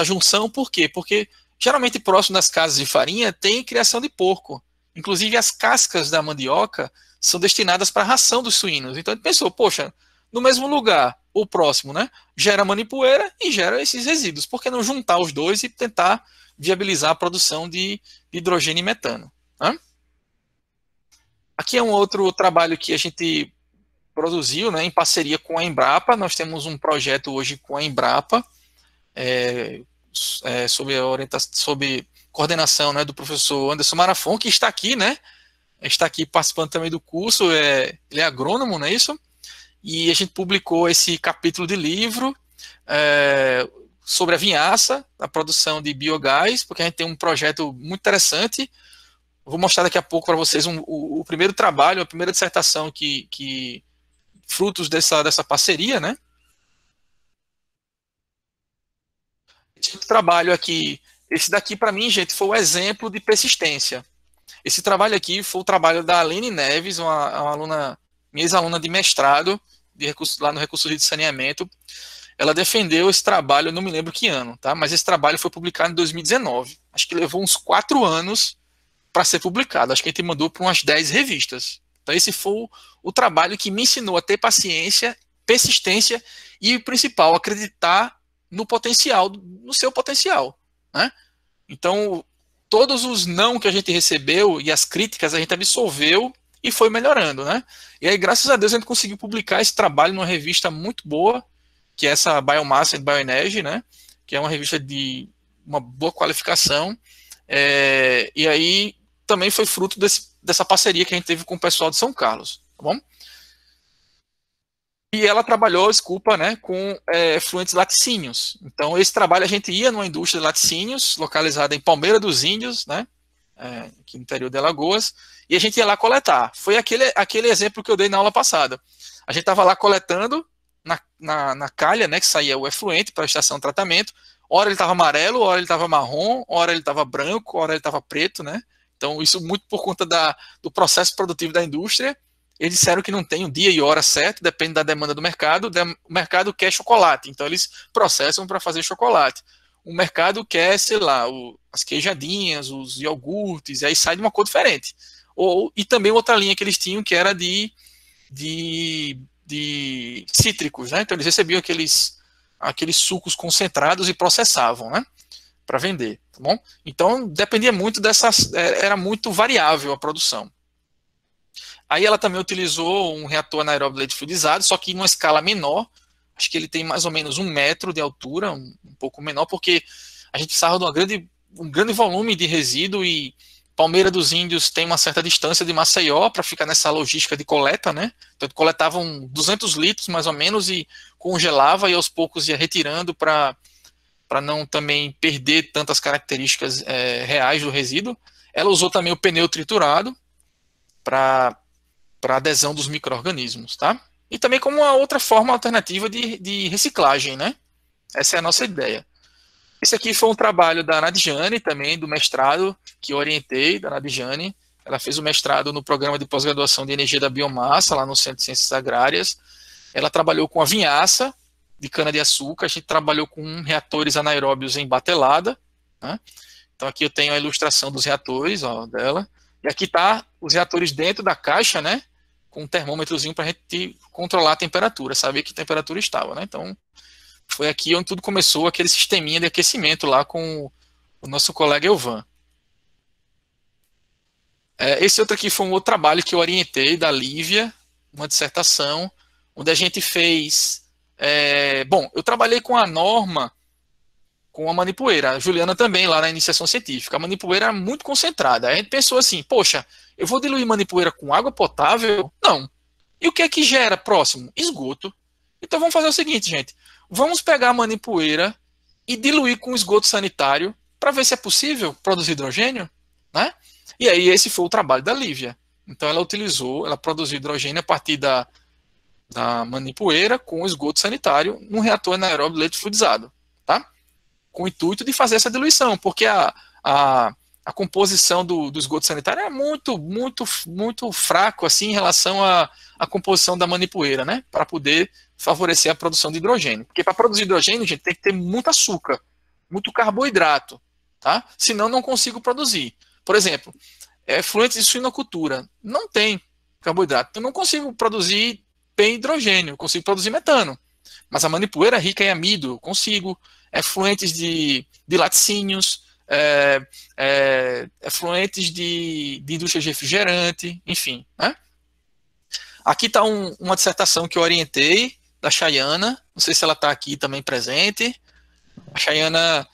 junção. Por quê? Porque geralmente próximo das casas de farinha tem criação de porco. Inclusive as cascas da mandioca são destinadas para a ração dos suínos. Então a gente pensou, poxa, no mesmo lugar, ou próximo, né, gera manipoeira e gera esses resíduos. Por que não juntar os dois e tentar viabilizar a produção de hidrogênio e metano? né? Aqui é um outro trabalho que a gente produziu, né, em parceria com a Embrapa. Nós temos um projeto hoje com a Embrapa, sob a orientação, sob coordenação, né, do professor Anderson Marafon, que está aqui, né? Está aqui participando também do curso. Ele é agrônomo, não é isso? E a gente publicou esse capítulo de livro sobre a vinhaça, a produção de biogás, porque a gente tem um projeto muito interessante. Vou mostrar daqui a pouco para vocês o primeiro trabalho, a primeira dissertação que frutos dessa parceria, né? Esse trabalho aqui, esse daqui para mim, gente, foi o exemplo de persistência. Esse trabalho aqui foi o trabalho da Aline Neves, uma aluna, minha ex-aluna de mestrado, lá no Recursos de Saneamento. Ela defendeu esse trabalho, eu não me lembro que ano, tá? Mas esse trabalho foi publicado em 2019. Acho que levou uns 4 anos para ser publicado. Acho que a gente mandou para umas 10 revistas. Então esse foi o trabalho que me ensinou a ter paciência, persistência e, o principal, acreditar no potencial, no seu potencial, né? Então, todos os não que a gente recebeu e as críticas a gente absorveu e foi melhorando, né? E aí, graças a Deus, a gente conseguiu publicar esse trabalho numa revista muito boa, que é essa Biomass and Bioenergy, né? Que é uma revista de uma boa qualificação. E aí também foi fruto dessa parceria que a gente teve com o pessoal de São Carlos, tá bom? E ela trabalhou, desculpa, né, com efluentes laticínios. Então, esse trabalho a gente ia numa indústria de laticínios, localizada em Palmeira dos Índios, né, aqui no interior de Alagoas, e a gente ia lá coletar. Foi aquele exemplo que eu dei na aula passada. A gente estava lá coletando na calha, né, que saía o efluente para a estação de tratamento. Ora ele estava amarelo, ora ele estava marrom, ora ele estava branco, ora ele estava preto, né? Então, isso muito por conta do processo produtivo da indústria. Eles disseram que não tem um dia e hora certo, depende da demanda do mercado. O mercado quer chocolate, então eles processam para fazer chocolate. O mercado quer, sei lá, as queijadinhas, os iogurtes, e aí sai de uma cor diferente. E também outra linha que eles tinham, que era de cítricos, né? Então eles recebiam aqueles sucos concentrados e processavam, né? Para vender, tá bom? Então dependia muito era muito variável a produção. Aí ela também utilizou um reator anaeróbio leite-fluidizado, só que em uma escala menor. Acho que ele tem mais ou menos 1 metro de altura, um pouco menor, porque a gente precisava de um grande volume de resíduo, e Palmeira dos Índios tem uma certa distância de Maceió para ficar nessa logística de coleta, né? Então coletavam 200 litros mais ou menos e congelava, e aos poucos ia retirando para não também perder tantas características reais do resíduo. Ela usou também o pneu triturado para adesão dos micro-organismos, tá? E também como uma outra forma alternativa de reciclagem, né? Essa é a nossa ideia. Esse aqui foi um trabalho da Nadjane, também, do mestrado, que eu orientei, da Nadjane. Ela fez o mestrado no programa de pós-graduação de energia da biomassa, lá no Centro de Ciências Agrárias. Ela trabalhou com a vinhaça de cana-de-açúcar, a gente trabalhou com reatores anaeróbios em batelada, né? Então aqui eu tenho a ilustração dos reatores, ó, dela. E aqui tá os reatores dentro da caixa, né? Com um termômetrozinho para a gente controlar a temperatura, saber que temperatura estava, né? Então, foi aqui onde tudo começou, aquele sisteminha de aquecimento lá com o nosso colega Elvan. Esse outro aqui foi um outro trabalho que eu orientei, da Lívia, uma dissertação, onde a gente fez... bom, eu trabalhei com a Norma, com a manipoeira, a Juliana também, lá na iniciação científica. A manipoeira era muito concentrada. A gente pensou assim, poxa, eu vou diluir manipoeira com água potável? Não. E o que é que gera próximo? Esgoto. Então vamos fazer o seguinte, gente. Vamos pegar a manipoeira e diluir com esgoto sanitário para ver se é possível produzir hidrogênio, né? E aí esse foi o trabalho da Lívia. Então ela produziu hidrogênio a partir da manipoeira com esgoto sanitário num reator anaeróbio leite fluidizado, tá? Com o intuito de fazer essa diluição, porque a composição do esgoto sanitário é muito, muito, muito fraco assim em relação à composição da manipoeira, né? Para poder favorecer a produção de hidrogênio. Porque para produzir hidrogênio, gente, tem que ter muito açúcar, muito carboidrato, tá? Senão não consigo produzir. Por exemplo, efluentes de suinocultura não tem carboidrato. Eu não consigo produzir bem hidrogênio, eu consigo produzir metano. Mas a manipoeira é rica em amido, eu consigo. Efluentes de laticínios, efluentes de indústria de refrigerante, enfim, né? Aqui está uma dissertação que eu orientei, da Chayana, não sei se ela está aqui também presente. A Chayana,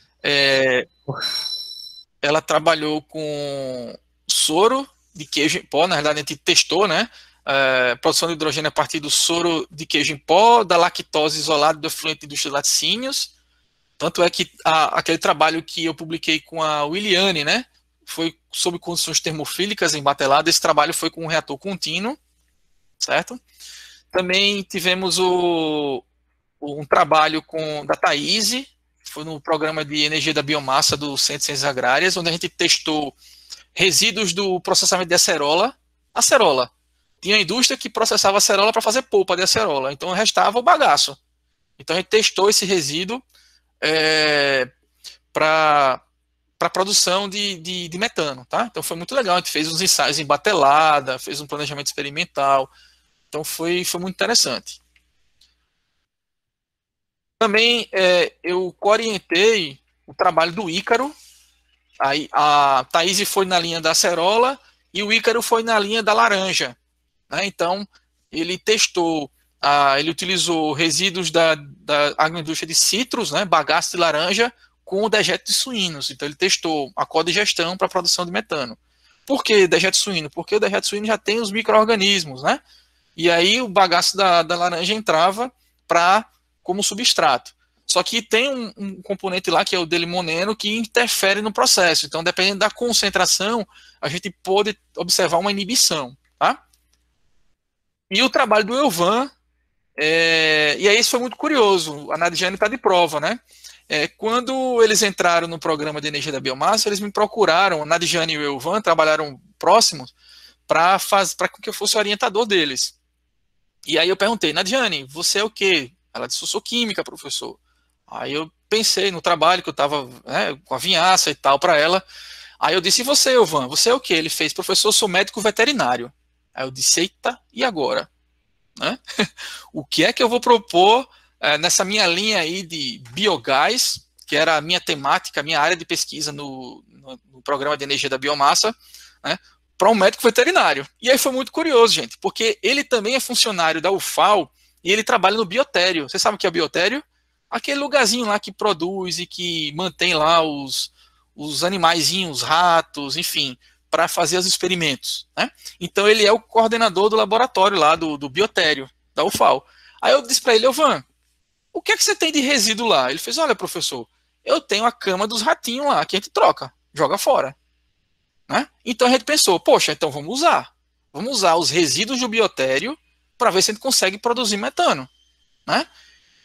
ela trabalhou com soro de queijo em pó, na verdade a gente testou, né? Produção de hidrogênio a partir do soro de queijo em pó, da lactose isolada do efluente de indústria de laticínios. Tanto é que aquele trabalho que eu publiquei com a Williane, né? Foi sob condições termofílicas em batelada. Esse trabalho foi com um reator contínuo, certo? Também tivemos um trabalho da Thaís, foi no programa de energia da biomassa do Centro de Ciências Agrárias, onde a gente testou resíduos do processamento de acerola. Acerola. Tinha a indústria que processava acerola para fazer polpa de acerola, então restava o bagaço. Então a gente testou esse resíduo para produção de metano, tá? Então foi muito legal, a gente fez uns ensaios em batelada, fez um planejamento experimental, então foi muito interessante. Também eu orientei o trabalho do Ícaro. Aí a Thaís foi na linha da acerola e o Ícaro foi na linha da laranja, né? Então ele testou, ele utilizou resíduos da agroindústria de citros, né, bagaço de laranja, com o dejeto de suínos. Então ele testou a codigestão para a produção de metano. Por que dejeto suíno? Porque o dejeto suíno já tem os micro-organismos, né? E aí o bagaço da laranja entrava como substrato. Só que tem um componente lá, que é o delimoneno, que interfere no processo. Então, dependendo da concentração, a gente pode observar uma inibição. Tá? E o trabalho do Elvan, e aí isso foi muito curioso, a Nadjane está de prova, né? Quando eles entraram no programa de energia da biomassa, eles me procuraram, a Nadjane e o Elvan trabalharam próximos para que eu fosse o orientador deles. E aí eu perguntei, Nadjane, você é o quê? Ela disse, eu sou química, professor. Aí eu pensei no trabalho que eu estava, né, com a vinhaça e tal para ela. Aí eu disse, e você, Elvan, você é o quê? Ele fez, professor, eu sou médico veterinário. Aí eu disse, eita, e agora? Né? O que é que eu vou propor nessa minha linha aí de biogás, que era a minha temática, a minha área de pesquisa no programa de energia da biomassa, né, para um médico veterinário. E aí foi muito curioso, gente, porque ele também é funcionário da UFAL e ele trabalha no biotério. Você sabe o que é biotério? Aquele lugarzinho lá que produz e que mantém lá os animaizinhos, ratos, enfim, para fazer os experimentos, né? Então ele é o coordenador do laboratório lá do biotério, da UFAL. Aí eu disse para ele, Elvan, o que é que você tem de resíduo lá? Ele fez, olha, professor, eu tenho a cama dos ratinhos lá, que a gente troca, joga fora. Né? Então a gente pensou, poxa, então vamos usar os resíduos do biotério para ver se a gente consegue produzir metano. Né?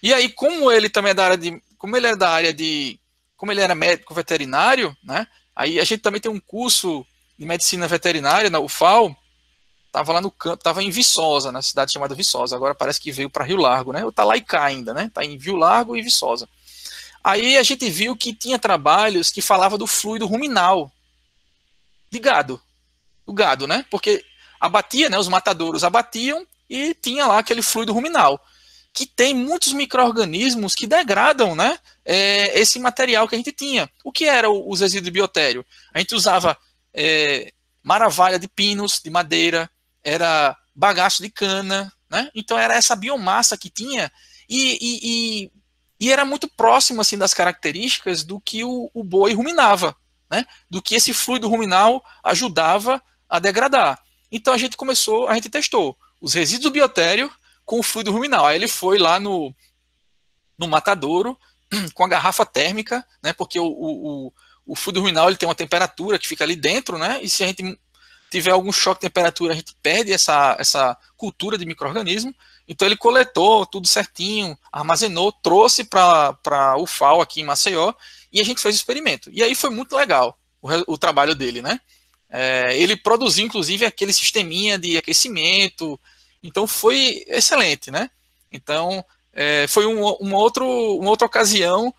E aí, como ele também é da área de, como ele era médico veterinário, né? Aí a gente também tem um curso de medicina veterinária na UFAL, estava lá no campo, estava em Viçosa, na cidade chamada Viçosa, agora parece que veio para Rio Largo, né? Está lá e cá ainda, né? Está em Rio Largo e Viçosa. Aí a gente viu que tinha trabalhos que falava do fluido ruminal de gado, o gado, né? Porque abatia, né? Os matadouros abatiam e tinha lá aquele fluido ruminal, que tem muitos micro-organismos que degradam, né, esse material que a gente tinha. O que era os resíduos de biotério? A gente usava maravalha de pinos, de madeira, era bagaço de cana, né? Então era essa biomassa que tinha e era muito próximo assim das características do que o boi ruminava, né? Do que esse fluido ruminal ajudava a degradar. Então a gente testou os resíduos do biotério com o fluido ruminal. Aí ele foi lá no matadouro com a garrafa térmica, né? Porque o fluido ruminal ele tem uma temperatura que fica ali dentro, né? E se a gente tiver algum choque de temperatura, a gente perde essa cultura de micro-organismo. Então ele coletou tudo certinho, armazenou, trouxe para o UFAL aqui em Maceió e a gente fez o experimento. E aí foi muito legal o trabalho dele, né? Ele produziu, inclusive, aquele sisteminha de aquecimento. Então foi excelente, né? Então foi uma outra ocasião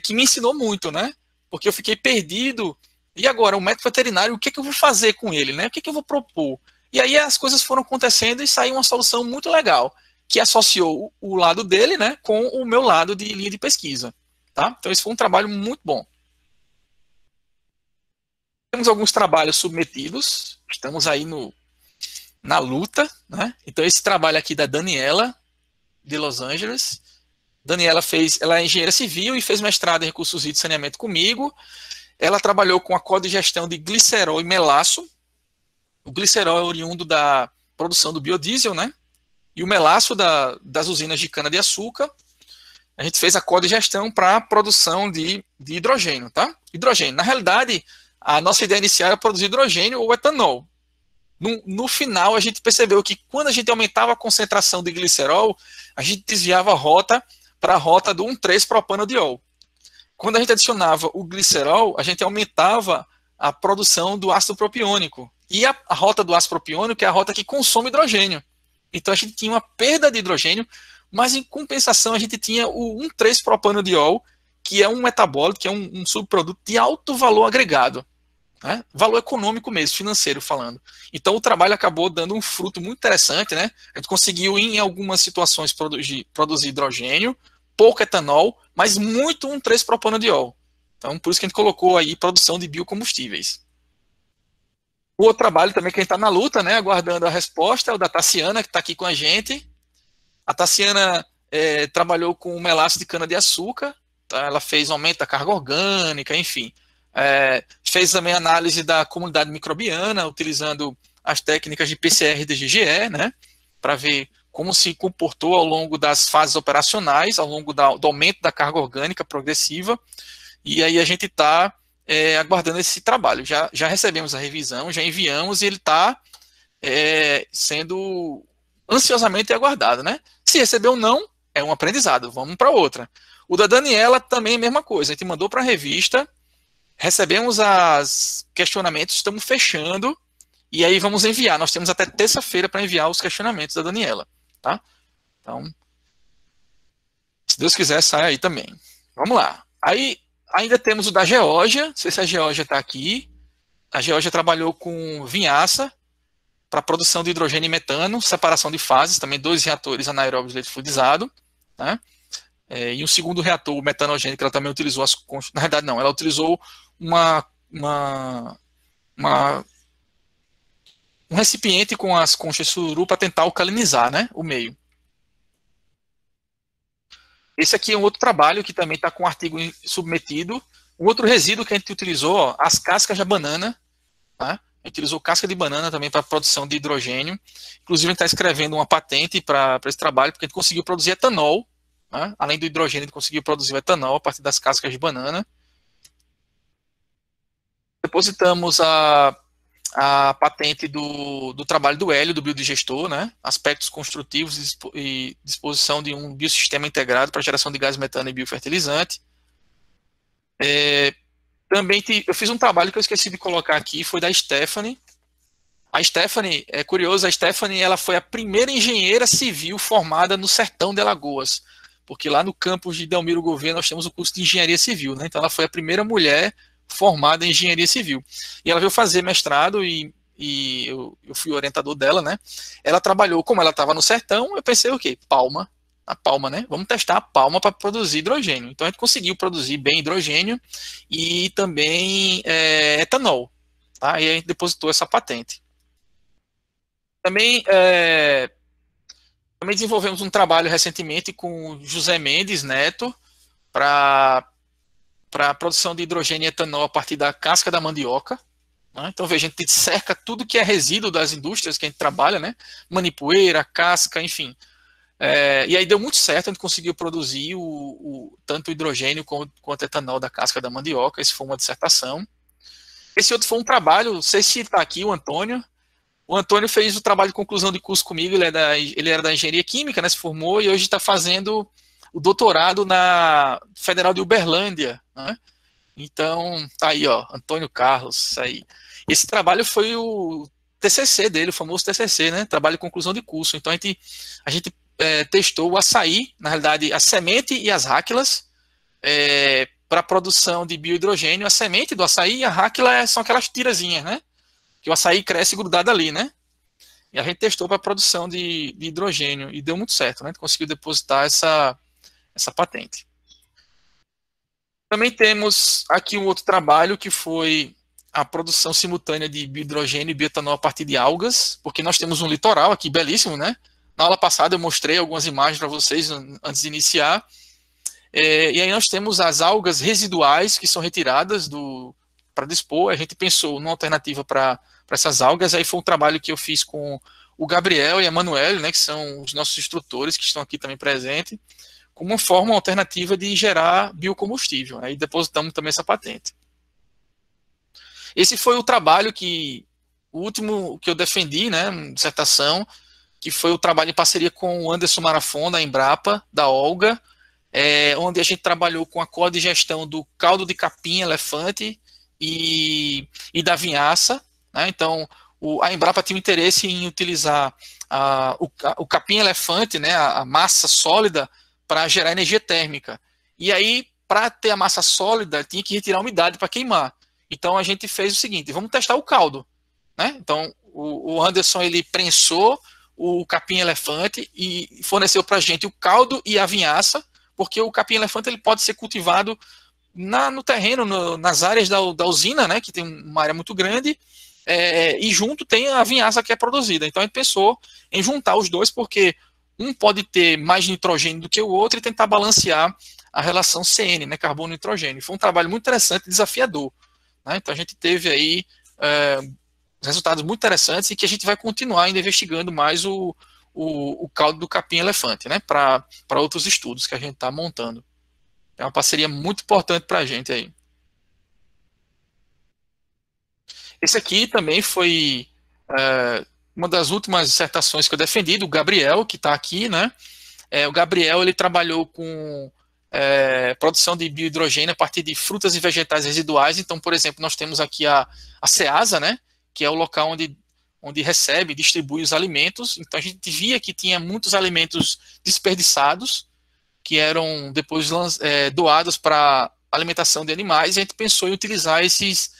que me ensinou muito, né? Porque eu fiquei perdido. E agora, o médico veterinário, o que eu vou fazer com ele, né? O que eu vou propor? E aí as coisas foram acontecendo e saiu uma solução muito legal, que associou o lado dele, né, com o meu lado de linha de pesquisa, tá? Então esse foi um trabalho muito bom. Temos alguns trabalhos submetidos, estamos aí na luta, né? Então, esse trabalho aqui da Daniela, de Los Angeles. Daniela ela é engenheira civil e fez mestrado em recursos hídricos e saneamento comigo. Ela trabalhou com a codigestão de glicerol e melaço. O glicerol é oriundo da produção do biodiesel, né? E o melaço das usinas de cana-de-açúcar. A gente fez a codigestão para a produção de hidrogênio, tá? Hidrogênio. Na realidade, a nossa ideia inicial era produzir hidrogênio ou etanol. No final, a gente percebeu que quando a gente aumentava a concentração de glicerol, a gente desviava a rota para a rota do 1,3-propanediol. Quando a gente adicionava o glicerol, a gente aumentava a produção do ácido propiônico. E a rota do ácido propiônico é a rota que consome hidrogênio. Então, a gente tinha uma perda de hidrogênio, mas em compensação a gente tinha o 1,3-propanediol, que é um metabólito, que é um subproduto de alto valor agregado. Né? Valor econômico mesmo, financeiro falando. Então o trabalho acabou dando um fruto muito interessante, né? A gente conseguiu em algumas situações produzir hidrogênio, pouco etanol, mas muito 1,3-propanediol. Então por isso que a gente colocou aí produção de biocombustíveis. O outro trabalho também que a gente está na luta, né? Aguardando a resposta, é o da Tassiana, que está aqui com a gente. A Tassiana trabalhou com o melaço de cana-de-açúcar, tá? Ela fez aumento da carga orgânica, enfim. Fez também análise da comunidade microbiana, utilizando as técnicas de PCR e DGGE, né, para ver como se comportou ao longo das fases operacionais, ao longo do aumento da carga orgânica progressiva, e aí a gente está aguardando esse trabalho. Já recebemos a revisão, já enviamos, e ele está sendo ansiosamente aguardado, né? Se recebeu não, é um aprendizado, vamos para outra. O da Daniela também é a mesma coisa, a gente mandou para a revista, recebemos os questionamentos, estamos fechando, e aí vamos enviar. Nós temos até terça-feira para enviar os questionamentos da Daniela. Tá? Então, se Deus quiser, sai aí também. Vamos lá. Aí, ainda temos o da Geórgia, não sei se a Geórgia está aqui. A Geórgia trabalhou com vinhaça para produção de hidrogênio e metano, separação de fases, também 2 reatores anaeróbios de leite fluidizado, né? E um segundo reator, o metanogênico, ela também utilizou as conchas. Na verdade, não, ela utilizou um recipiente com as conchas sururu para tentar alcalinizar, né, o meio. Esse aqui é um outro trabalho que também está com um artigo submetido. Um outro resíduo que a gente utilizou, ó, as cascas da banana. Tá? A gente utilizou casca de banana também para produção de hidrogênio. Inclusive, a gente está escrevendo uma patente para esse trabalho, porque a gente conseguiu produzir etanol. Né? Além do hidrogênio, a gente conseguiu produzir o etanol a partir das cascas de banana. Depositamos a patente do trabalho do Hélio, do biodigestor, né? Aspectos construtivos e disposição de um biossistema integrado para geração de gás metano e biofertilizante. Também eu fiz um trabalho que eu esqueci de colocar aqui, foi da Stephanie. A Stephanie, é curioso, a Stephanie ela foi a primeira engenheira civil formada no sertão de Alagoas, porque lá no campus de Delmiro Gouveia nós temos o curso de engenharia civil, né? Então ela foi a primeira mulher formada em engenharia civil. E ela veio fazer mestrado e eu fui orientador dela, né? Ela trabalhou, como ela estava no sertão, eu pensei o quê? Palma. A palma, né? Vamos testar a palma para produzir hidrogênio. Então a gente conseguiu produzir bem hidrogênio e também etanol. Tá? E a gente depositou essa patente. Também desenvolvemos um trabalho recentemente com José Mendes Neto para a produção de hidrogênio e etanol a partir da casca da mandioca. Né? Então, veja, a gente cerca tudo que é resíduo das indústrias que a gente trabalha, né? Manipoeira, casca, enfim. E aí deu muito certo, a gente conseguiu produzir tanto o hidrogênio quanto o etanol da casca da mandioca. Esse foi uma dissertação. Esse outro foi um trabalho, não sei se está aqui o Antônio. O Antônio fez o trabalho de conclusão de curso comigo, ele era da engenharia química, né, se formou, e hoje está fazendo o doutorado na Federal de Uberlândia. Né? Então, tá aí, ó, Antônio Carlos, isso aí. Esse trabalho foi o TCC dele, o famoso TCC, né, trabalho de conclusão de curso. Então, a gente testou o açaí, na realidade, a semente e as ráquilas, para a produção de biohidrogênio. A semente do açaí e a ráquila são aquelas tirazinhas, né? Que o açaí cresce grudado ali, né? E a gente testou para a produção de hidrogênio e deu muito certo, né? A gente conseguiu depositar essa patente. Também temos aqui um outro trabalho que foi a produção simultânea de biohidrogênio e bioetanol a partir de algas, porque nós temos um litoral aqui belíssimo, né? Na aula passada eu mostrei algumas imagens para vocês antes de iniciar. E aí nós temos as algas residuais que são retiradas para dispor. A gente pensou numa alternativa para essas algas. Aí foi um trabalho que eu fiz com o Gabriel e a Manuel, né, que são os nossos instrutores que estão aqui também presentes, como uma forma alternativa de gerar biocombustível. Aí depositamos também essa patente. Esse foi o trabalho o último que eu defendi, né, dissertação, que foi o trabalho em parceria com o Anderson Marafon, da Embrapa, da Olga, onde a gente trabalhou com a codigestão do caldo de capim-elefante e da vinhaça, né? Então, a Embrapa tinha um interesse em utilizar o capim-elefante, né, a massa sólida, para gerar energia térmica. E aí, para ter a massa sólida, tinha que retirar a umidade para queimar. Então, a gente fez o seguinte, vamos testar o caldo, né? Então, o Anderson, ele prensou o capim-elefante e forneceu para a gente o caldo e a vinhaça, porque o capim-elefante ele pode ser cultivado no terreno, nas áreas da usina, né, que tem uma área muito grande, e junto tem a vinhaça que é produzida. Então a gente pensou em juntar os dois, porque um pode ter mais nitrogênio do que o outro e tentar balancear a relação CN, né, carbono e nitrogênio. Foi um trabalho muito interessante e desafiador, né? Então a gente teve aí resultados muito interessantes e que a gente vai continuar ainda investigando mais o caldo do capim-elefante, né, para outros estudos que a gente está montando. É uma parceria muito importante para a gente aí. Esse aqui também foi uma das últimas dissertações que eu defendi, do Gabriel, que está aqui, né? O Gabriel, ele trabalhou com produção de biohidrogênio a partir de frutas e vegetais residuais. Então, por exemplo, nós temos aqui a Ceasa, né, que é o local onde recebe e distribui os alimentos. Então, a gente via que tinha muitos alimentos desperdiçados, que eram depois doados para alimentação de animais, e a gente pensou em utilizar esses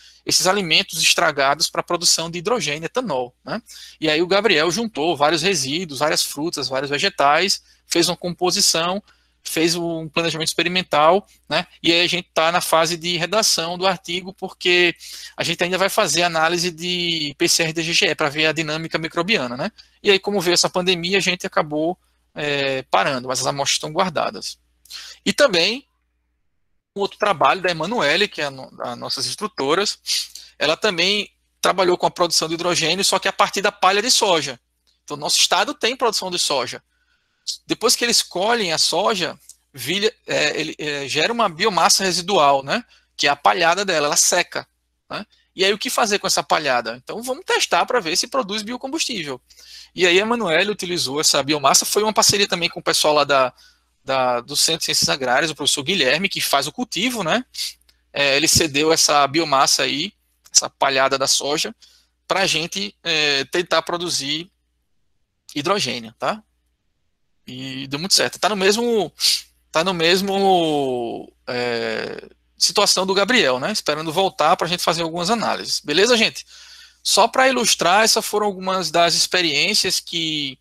alimentos estragados para a produção de hidrogênio, etanol, né? E aí o Gabriel juntou vários resíduos, várias frutas, vários vegetais, fez uma composição, fez um planejamento experimental, né? E aí a gente está na fase de redação do artigo, porque a gente ainda vai fazer análise de PCR de GGE para ver a dinâmica microbiana, né? E aí, como veio essa pandemia, a gente acabou parando, mas as amostras estão guardadas. E também um outro trabalho da Emanuele, que é a nossas instrutoras, ela também trabalhou com a produção de hidrogênio, só que a partir da palha de soja. Então, nosso estado tem produção de soja. Depois que eles colhem a soja, ele gera uma biomassa residual, né, que é a palhada dela, ela seca, né? E aí o que fazer com essa palhada? Então vamos testar para ver se produz biocombustível. E aí a Emanuele utilizou essa biomassa, foi uma parceria também com o pessoal lá do Centro de Ciências Agrárias, o professor Guilherme, que faz o cultivo, né? Ele cedeu essa biomassa aí, essa palhada da soja, para a gente tentar produzir hidrogênio, tá? E deu muito certo. Tá no mesmo situação do Gabriel, né? Esperando voltar para a gente fazer algumas análises. Beleza, gente? Só para ilustrar, essas foram algumas das experiências que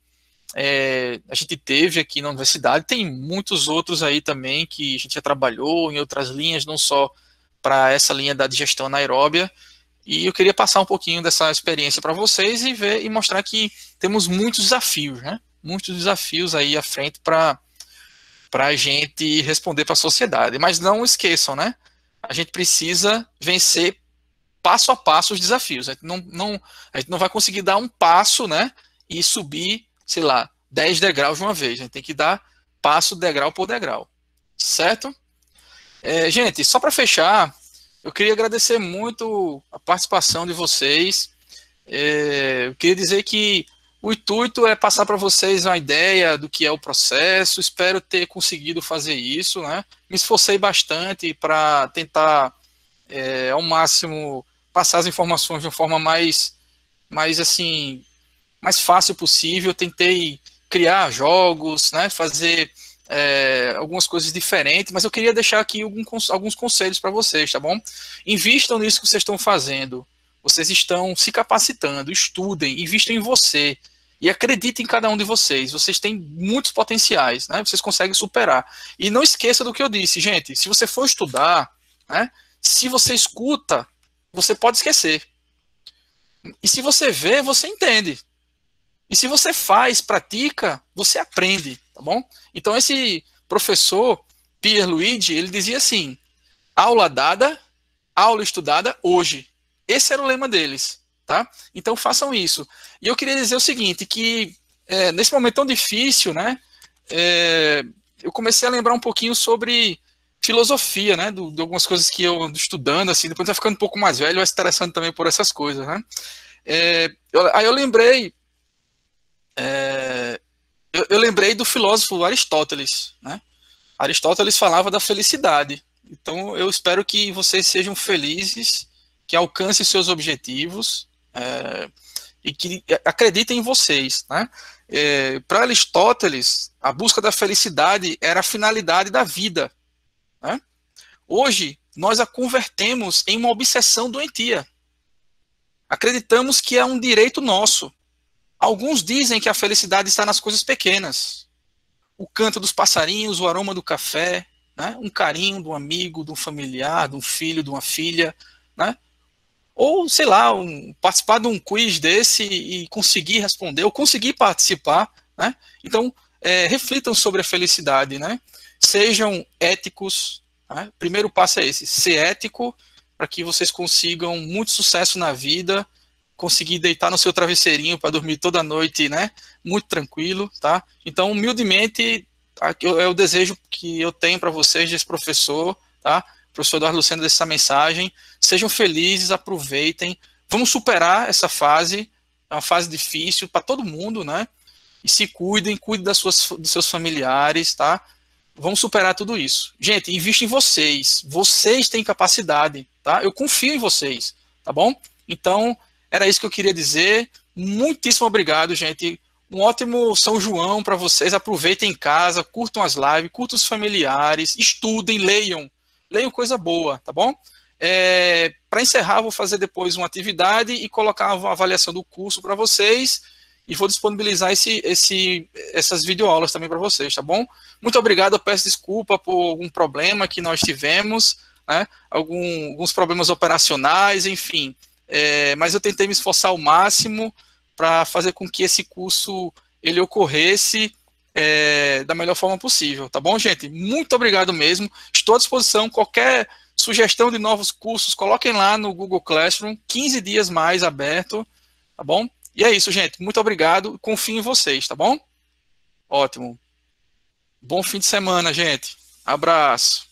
a gente teve aqui na universidade. Tem muitos outros aí também que a gente já trabalhou em outras linhas, não só para essa linha da digestão anaeróbia. E eu queria passar um pouquinho dessa experiência para vocês e mostrar que temos muitos desafios, né? Muitos desafios aí à frente para a gente responder para a sociedade. Mas não esqueçam, né? A gente precisa vencer passo a passo os desafios. A gente não vai conseguir dar um passo, né, e subir, sei lá, 10 degraus de uma vez. A gente tem que dar passo degrau por degrau. Certo? Gente, só para fechar, eu queria agradecer muito a participação de vocês. Eu queria dizer que o intuito é passar para vocês uma ideia do que é o processo. Espero ter conseguido fazer isso, né? Me esforcei bastante para tentar, ao máximo, passar as informações de uma forma mais fácil possível. Tentei criar jogos, né? Fazer algumas coisas diferentes, mas eu queria deixar aqui alguns conselhos para vocês, tá bom? Invistam nisso que vocês estão fazendo. Vocês estão se capacitando, estudem, invistam em você. E acreditem em cada um de vocês. Vocês têm muitos potenciais, né? Vocês conseguem superar. E não esqueça do que eu disse, gente. Se você for estudar, né? Se você escuta, você pode esquecer. E se você vê, você entende. E se você faz, pratica, você aprende, tá bom? Então esse professor, Pierluigi, ele dizia assim, aula dada, aula estudada hoje. Esse era o lema deles, tá? Então façam isso. E eu queria dizer o seguinte, que nesse momento tão difícil, né, eu comecei a lembrar um pouquinho sobre filosofia, né, de algumas coisas que eu ando estudando, assim, depois vai ficando um pouco mais velho, vai se interessando também por essas coisas, né. Aí eu lembrei, eu lembrei do filósofo Aristóteles, né. Aristóteles falava da felicidade. Então eu espero que vocês sejam felizes, que alcancem seus objetivos, e que acreditem em vocês, né? Para Aristóteles, a busca da felicidade era a finalidade da vida, né? Hoje, nós a convertemos em uma obsessão doentia. Acreditamos que é um direito nosso. Alguns dizem que a felicidade está nas coisas pequenas. O canto dos passarinhos, o aroma do café, né? Um carinho de um amigo, de um familiar, de um filho, de uma filha, né? Ou, sei lá, participar de um quiz desse e conseguir responder, ou conseguir participar, né? Então, reflitam sobre a felicidade, né? Sejam éticos, né? Primeiro passo é esse, ser ético, para que vocês consigam muito sucesso na vida, conseguir deitar no seu travesseirinho para dormir toda noite, né? Muito tranquilo, tá? Então, humildemente, é o desejo que eu tenho para vocês, desse professor, tá? Professor Eduardo Lucena, dessa mensagem. Sejam felizes, aproveitem. Vamos superar essa fase, é uma fase difícil para todo mundo, né? E se cuidem, cuidem dos seus familiares, tá? Vamos superar tudo isso. Gente, invista em vocês. Vocês têm capacidade, tá? Eu confio em vocês, tá bom? Então, era isso que eu queria dizer. Muitíssimo obrigado, gente. Um ótimo São João para vocês. Aproveitem em casa, curtam as lives, curtam os familiares, estudem, leiam. Leiam coisa boa, tá bom? Para encerrar, vou fazer depois uma atividade e colocar uma avaliação do curso para vocês e vou disponibilizar essas videoaulas também para vocês, tá bom? Muito obrigado, eu peço desculpa por algum problema que nós tivemos, né? Alguns problemas operacionais, enfim. Mas eu tentei me esforçar ao máximo para fazer com que esse curso ele ocorresse da melhor forma possível, tá bom, gente? Muito obrigado mesmo, estou à disposição, qualquer sugestão de novos cursos, coloquem lá no Google Classroom, 15 dias mais aberto, tá bom? E é isso, gente, muito obrigado, confio em vocês, tá bom? Ótimo. Bom fim de semana, gente. Abraço.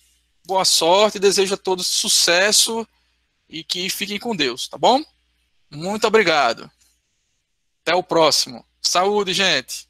Boa sorte, desejo a todos sucesso e que fiquem com Deus, tá bom? Muito obrigado. Até o próximo. Saúde, gente.